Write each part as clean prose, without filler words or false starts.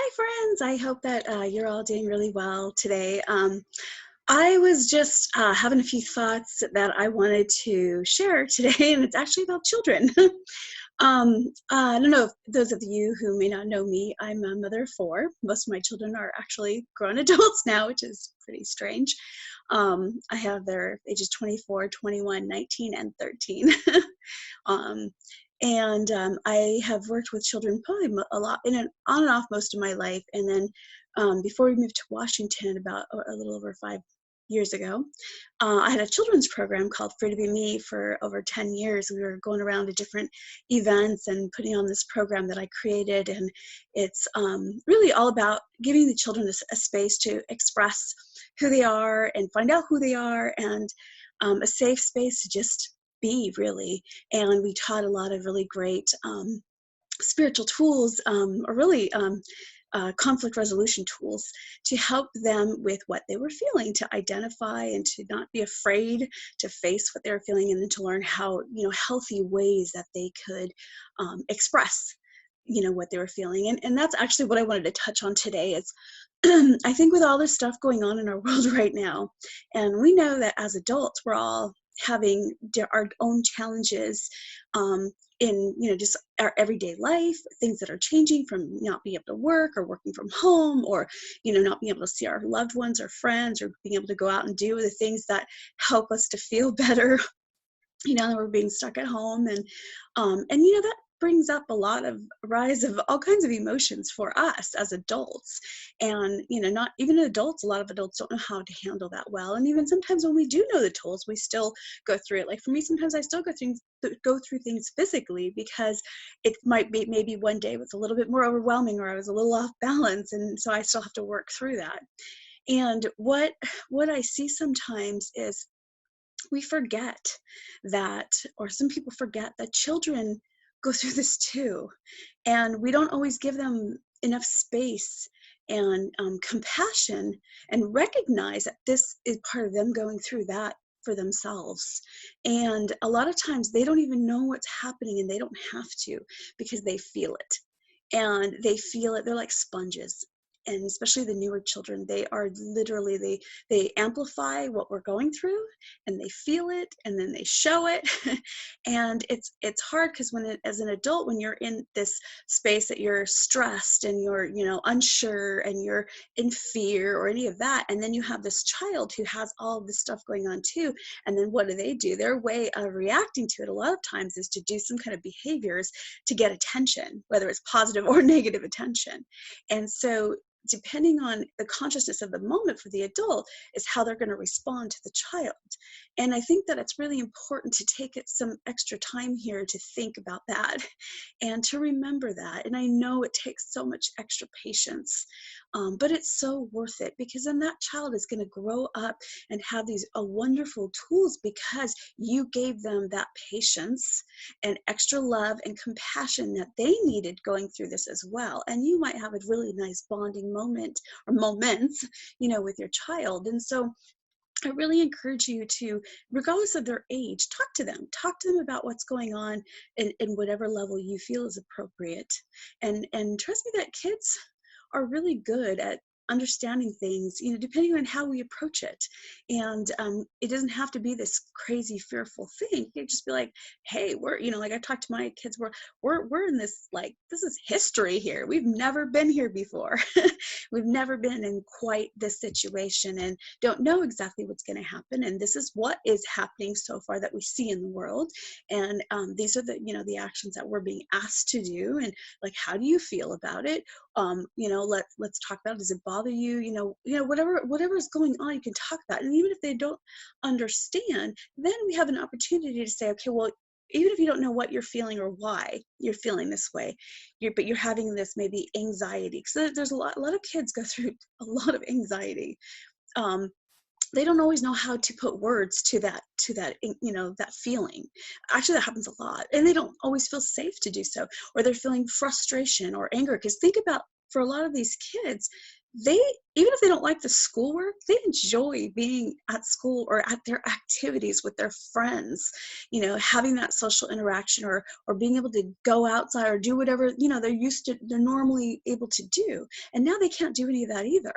Hi, friends. I hope that you're all doing really well today. I was just having a few thoughts that I wanted to share today, and it's actually about children. I don't know if those of you who may not know me, I'm a mother of four. Most of my children are actually grown adults now, which is pretty strange. I have their ages 24, 21, 19, and 13. Um, and I have worked with children probably a lot, on and off most of my life. And then before we moved to Washington about a little over 5 years ago, I had a children's program called Free to Be Me for over 10 years. We were going around to different events and putting on this program that I created. And it's really all about giving the children a space to express who they are and find out who they are, and a safe space to just be, really. And we taught a lot of really great spiritual tools, or really conflict resolution tools, to help them with what they were feeling, to identify and to not be afraid to face what they were feeling, and then to learn how, healthy ways that they could express what they were feeling. And that's actually what I wanted to touch on today is I think with all this stuff going on in our world right now, and we know that as adults, we're all having our own challenges in just our everyday life, things that are changing, from not being able to work or working from home, or not being able to see our loved ones or friends, or being able to go out and do the things that help us to feel better. That we're being stuck at home, and that brings up a lot of rise of all kinds of emotions for us as adults. And not even adults, a lot of adults don't know how to handle that well. And even sometimes when we do know the tools, we still go through it. Like for me, sometimes I still go through things physically, because it might be maybe one day was a little bit more overwhelming, or I was a little off balance, and so I still have to work through that. And what I see sometimes is we forget that, or some people forget that children go through this too. And we don't always give them enough space and compassion, and recognize that this is part of them going through that for themselves. And a lot of times they don't even know what's happening, and they don't have to, because they feel it. And they feel it. They're like sponges. And especially the newer children, they are literally, they amplify what we're going through, and they feel it, and then they show it. And it's hard, because as an adult, when you're in this space that you're stressed, and you're unsure, and you're in fear, or any of that, and then you have this child who has all of this stuff going on too, and then what do? Their way of reacting to it a lot of times is to do some kind of behaviors to get attention, whether it's positive or negative attention. And so depending on the consciousness of the moment for the adult is how they're going to respond to the child. And I think that it's really important to take some extra time here to think about that, and to remember that. And I know it takes so much extra patience, but it's so worth it, because then that child is going to grow up and have these wonderful tools, because you gave them that patience and extra love and compassion that they needed going through this as well. And you might have a really nice bonding moment, or moments, with your child. And so I really encourage you to, regardless of their age, talk to them about what's going on in whatever level you feel is appropriate. And trust me that kids are really good at understanding things, depending on how we approach it. And it doesn't have to be this crazy, fearful thing. You just be like, hey, we're, like I talk to my kids, we're in this, like, this is history here. We've never been here before. We've never been in quite this situation, and don't know exactly what's going to happen. And this is what is happening so far that we see in the world. And these are the actions that we're being asked to do. And like, how do you feel about it? Let's talk about it. Does it bother you? Whatever is going on, you can talk about it. And even if they don't understand, then we have an opportunity to say, okay, well, even if you don't know what you're feeling or why you're feeling this way, but you're having this maybe anxiety. So there's a lot of kids go through a lot of anxiety. They don't always know how to put words to that that feeling. Actually, that happens a lot, and they don't always feel safe to do so, or they're feeling frustration or anger. Because think about, for a lot of these kids, they, even if they don't like the schoolwork, they enjoy being at school or at their activities with their friends, you know, having that social interaction, or being able to go outside or do whatever, you know, they're normally able to do. And now they can't do any of that either.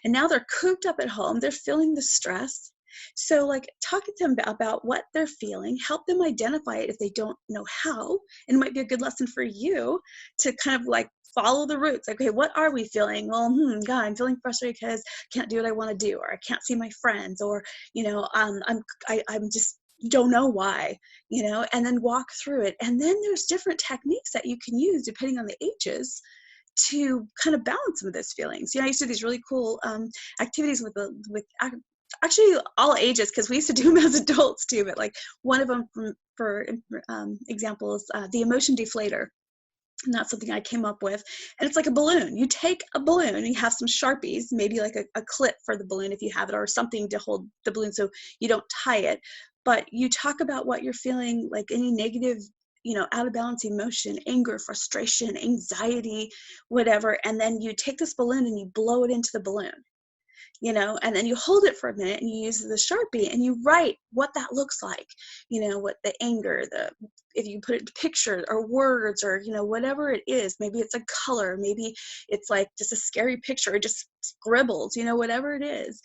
And now they're cooped up at home, they're feeling the stress. So like talking to them about what they're feeling, help them identify it if they don't know how. And it might be a good lesson for you to kind of like follow the roots. Like, okay, what are we feeling? Well, God, I'm feeling frustrated because I can't do what I want to do, or I can't see my friends, or, you know, I'm just don't know why, you know, and then walk through it. And then there's different techniques that you can use depending on the ages to kind of balance some of those feelings. You know, I used to do these really cool activities with actually all ages, because we used to do them as adults too. But like one of them, for example, is the emotion deflator. And that's something I came up with. And it's like a balloon. You take a balloon and you have some Sharpies, maybe like a clip for the balloon if you have it, or something to hold the balloon so you don't tie it. But you talk about what you're feeling, like any negative, you know, out of balance emotion, anger, frustration, anxiety, whatever. And then you take this balloon and you blow it into the balloon, you know, and then you hold it for a minute and you use the Sharpie and you write what that looks like, you know, what the anger, if you put it to pictures or words, or, you know, whatever it is, maybe it's a color, maybe it's like just a scary picture or just scribbles, you know, whatever it is.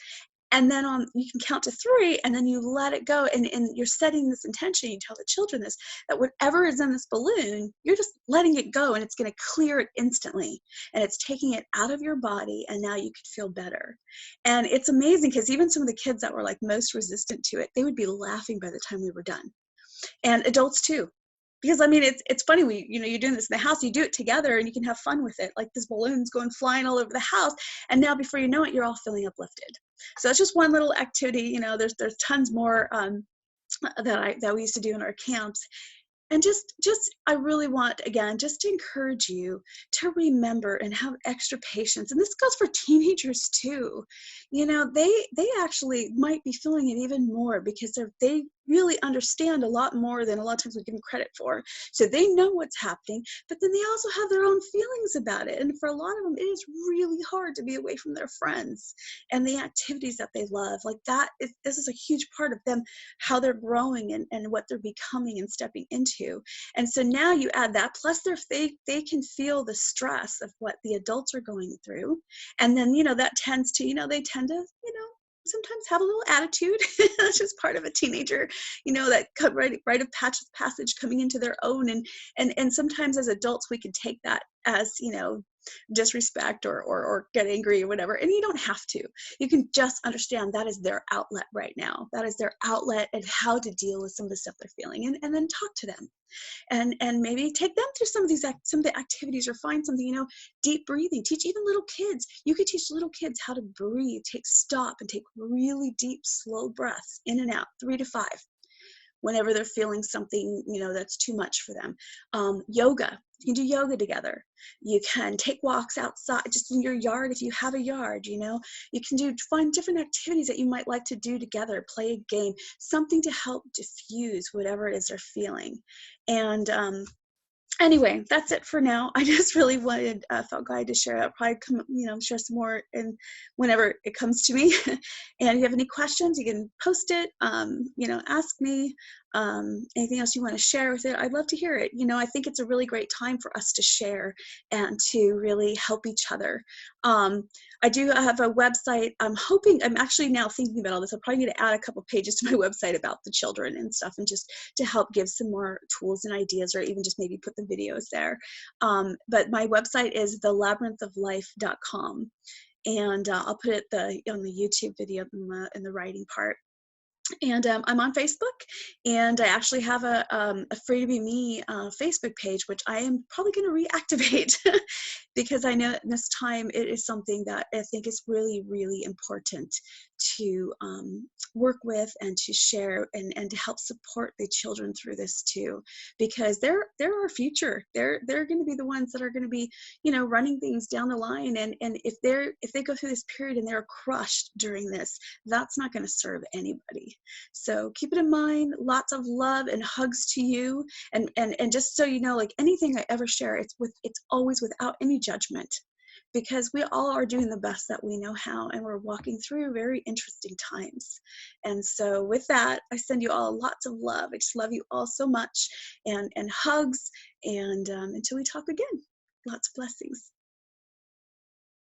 And then you can count to 3 and then you let it go. And you're setting this intention. You tell the children this, that whatever is in this balloon, you're just letting it go and it's going to clear it instantly. And it's taking it out of your body. And now you could feel better. And it's amazing because even some of the kids that were like most resistant to it, they would be laughing by the time we were done. And adults too. Because I mean, it's funny, you know, you're doing this in the house, you do it together and you can have fun with it. Like this balloon's going flying all over the house. And now before you know it, you're all feeling uplifted. So that's just one little activity. You know, there's tons more that we used to do in our camps. And just I really want, again, just to encourage you to remember and have extra patience. And this goes for teenagers too. You know, they actually might be feeling it even more because they really understand a lot more than a lot of times we give them credit for. So they know what's happening, but then they also have their own feelings about it. And for a lot of them, it is really hard to be away from their friends and the activities that they love. Like this is a huge part of them, how they're growing and what they're becoming and stepping into. And so now you add that, plus they can feel the stress of what the adults are going through. And then, you know, that tends to, you know, they tend to, you know, sometimes have a little attitude. That's just part of a teenager, you know, that rite of passage coming into their own. And sometimes as adults, we can take that as, you know, disrespect or get angry or whatever. And you don't have to. You can just understand that is their outlet right now. That is their outlet and how to deal with some of the stuff they're feeling, and then talk to them. And maybe take them through some of the activities, or find something, you know, deep breathing. Teach even little kids. You could teach little kids how to breathe, stop and take really deep, slow breaths in and out, 3 to 5, whenever they're feeling something, you know, that's too much for them. Yoga, you can do yoga together. You can take walks outside, just in your yard if you have a yard, you know. You can find different activities that you might like to do together, play a game, something to help diffuse whatever it is they're feeling. And anyway, that's it for now. I just really felt glad to share. I'll probably share some more and whenever it comes to me. And if you have any questions, you can post it, ask me, anything else you want to share with it. I'd love to hear it. You know, I think it's a really great time for us to share and to really help each other. I do have a website. I'm actually now thinking about all this. I'm probably going to add a couple pages to my website about the children and stuff, and just to help give some more tools and ideas, or even just maybe put the videos there. But my website is thelabyrinthoflife.com, and I'll put it on the YouTube video in the writing part. And I'm on Facebook, and I actually have a Free to Be Me Facebook page, which I am probably going to reactivate because I know at this time it is something that I think is really, really important to work with and to share and to help support the children through this too, because they're our future. They're going to be the ones that are going to be, you know, running things down the line. And if they go through this period and they're crushed during this, that's not going to serve anybody. So keep it in mind. Lots of love and hugs to you. And just so you know, like anything I ever share, it's always without any judgment. because we all are doing the best that we know how, and we're walking through very interesting times. And so with that, I send you all lots of love. I just love you all so much, and hugs, and until we talk again, lots of blessings.